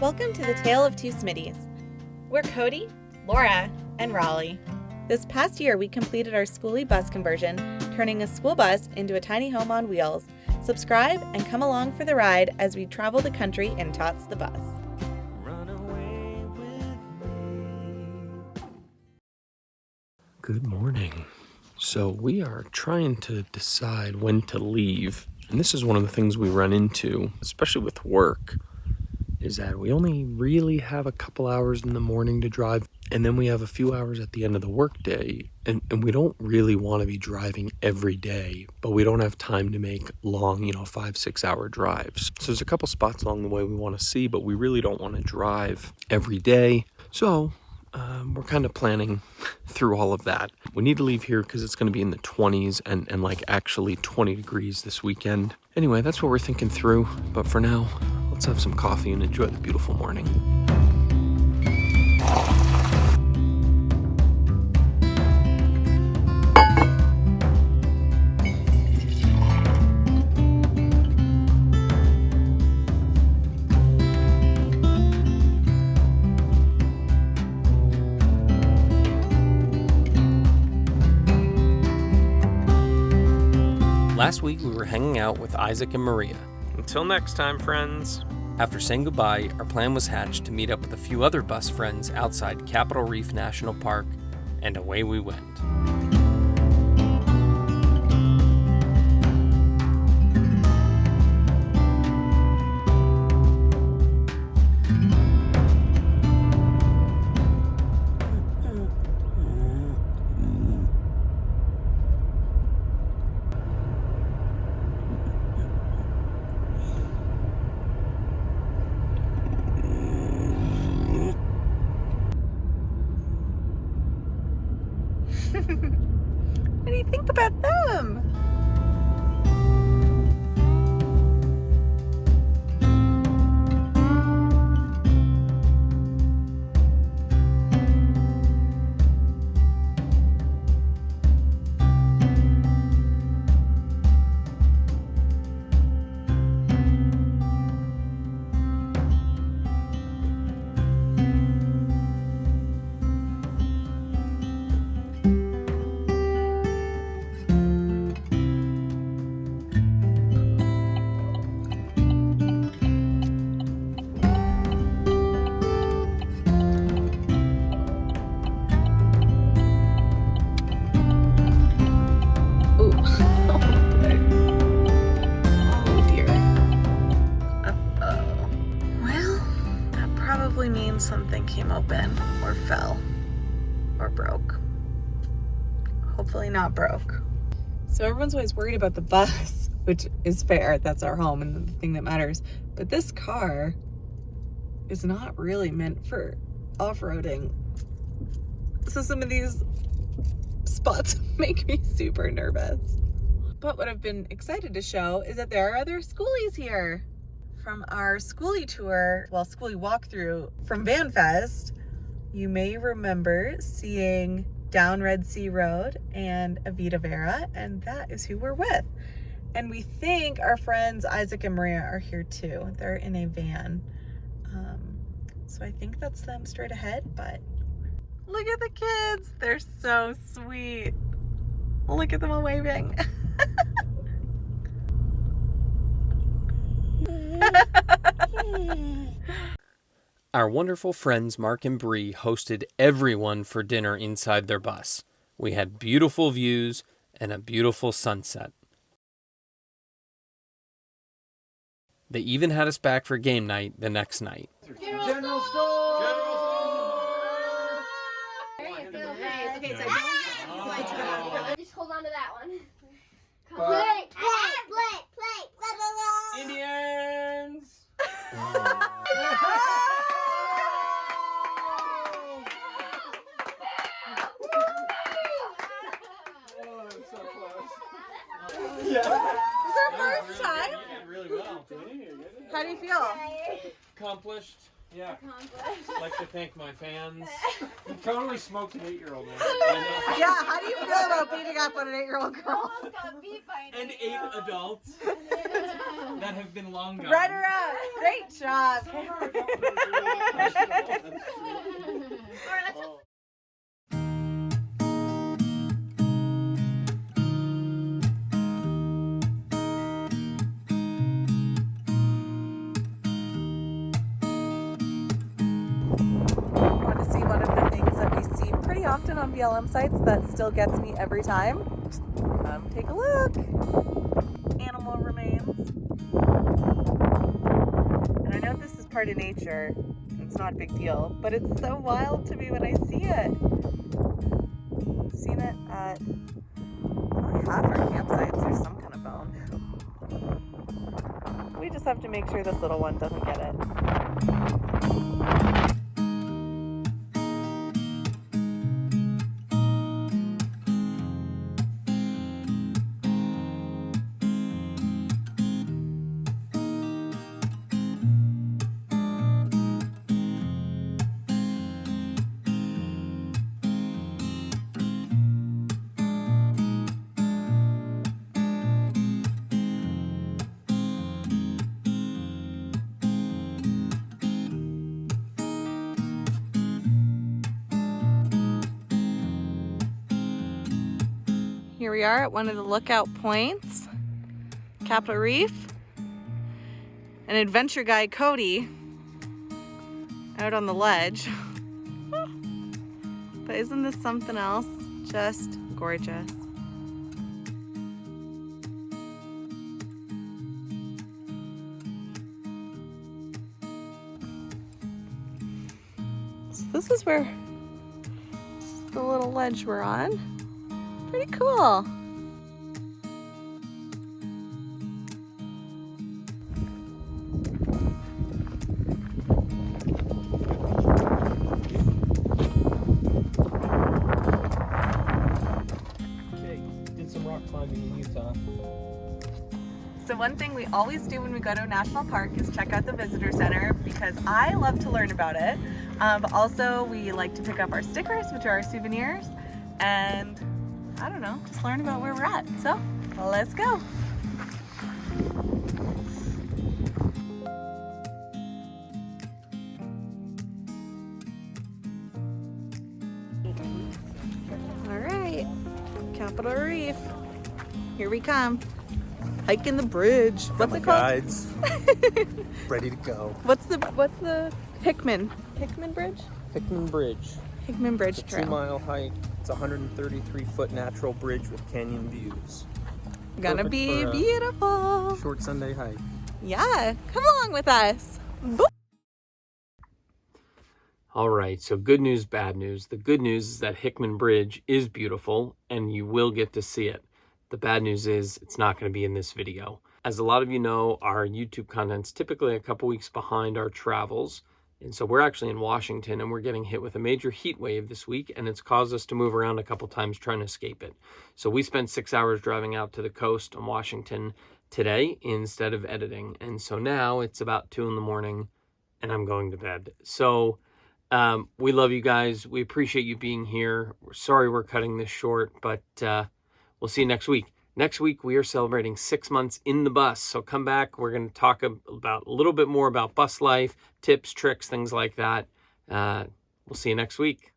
Welcome to the Tale of Two Smittys. We're Cody, Laura, and Raleigh. This past year, we completed our Skoolie bus conversion, turning a school bus into a tiny home on wheels. Subscribe and come along for the ride as we travel the country in TOTS the Bus. Good morning. So we are trying to decide when to leave. And this is one of the things we run into, especially with work, is that we only really have a couple hours in the morning to drive. And then we have a few hours at the end of the workday. And we don't really want to be driving every day, but we don't have time to make long, 5-6 hour drives. So there's a couple spots along the way we want to see, but we really don't want to drive every day. So we're kind of planning through all of that. We need to leave here because it's going to be in the 20s and like actually 20 degrees this weekend. Anyway, that's what we're thinking through. But for now, let's have some coffee and enjoy the beautiful morning. Last week, we were hanging out with Isak and Maria. Until next time, friends. After saying goodbye, our plan was hatched to meet up with a few other bus friends outside Capitol Reef National Park, and away we went. What do you think about them? Something came open or fell or broke. Hopefully not broke. So everyone's always worried about the bus, which is fair. That's our home and the thing that matters. But this car is not really meant for off-roading. So some of these spots make me super nervous. But what I've been excited to show is that there are other Skoolies here. From our Skoolie tour, Skoolie walkthrough from VanFest, you may remember seeing down Red Sea Road and AvitaVera, and that is who we're with. And we think our friends Isak and Maria are here too. They're in a van. So I think that's them straight ahead, but look at the kids. They're so sweet. Look at them all waving. Our wonderful friends Mark and Bree hosted everyone for dinner inside their bus. We had beautiful views and a beautiful sunset. They even had us back for game night the next night. General store! Okay, so just hold on to that one. Plate! Indians! Is our first time? You did really well. How do you feel? Accomplished. Yeah. accomplished. I'd like to thank my fans. You totally smoked an 8-year-old man. Yeah, how do you feel about beating up on an 8-year-old girl? Almost got beat by an And 8 adults that have been long gone. Runner up. Great job. Want to see one of the things that we see pretty often on BLM sites that still gets me every time? Take a look. Animal remains. And I know this is part of nature. It's not a big deal, but it's so wild to me when I see it. I've seen it at half our campsites. There's some kind of bone. We just have to make sure this little one doesn't get it. Here we are at one of the lookout points, Capitol Reef, and adventure guy Cody out on the ledge. But isn't this something else? Just gorgeous. So this is the little ledge we're on. Pretty cool. Okay, did some rock climbing in Utah. So one thing we always do when we go to a national park is check out the visitor center because I love to learn about it. But also we like to pick up our stickers, which are our souvenirs, and I don't know, just learn about where we're at. So let's go. All right, Capitol Reef. Here we come. Hiking the bridge. What's it called? Guides. Ready to go. What's the Hickman Bridge? Hickman Bridge. Hickman Bridge It's a Trail. 2-mile hike. It's a 133-foot natural bridge with canyon views. Gonna Perfect be for a beautiful. Short Sunday hike. Yeah, come along with us. Boop. All right, so good news, bad news. The good news is that Hickman Bridge is beautiful and you will get to see it. The bad news is it's not going to be in this video. As a lot of you know, our YouTube content's typically a couple weeks behind our travels. And so we're actually in Washington and we're getting hit with a major heat wave this week, and it's caused us to move around a couple times trying to escape it. So we spent 6 hours driving out to the coast in Washington today instead of editing. And so now it's about 2 in the morning and I'm going to bed. So we love you guys. We appreciate you being here. We're sorry we're cutting this short, but we'll see you next week. Next week, we are celebrating 6 months in the bus. So come back. We're going to talk about a little bit more about bus life, tips, tricks, things like that. We'll see you next week.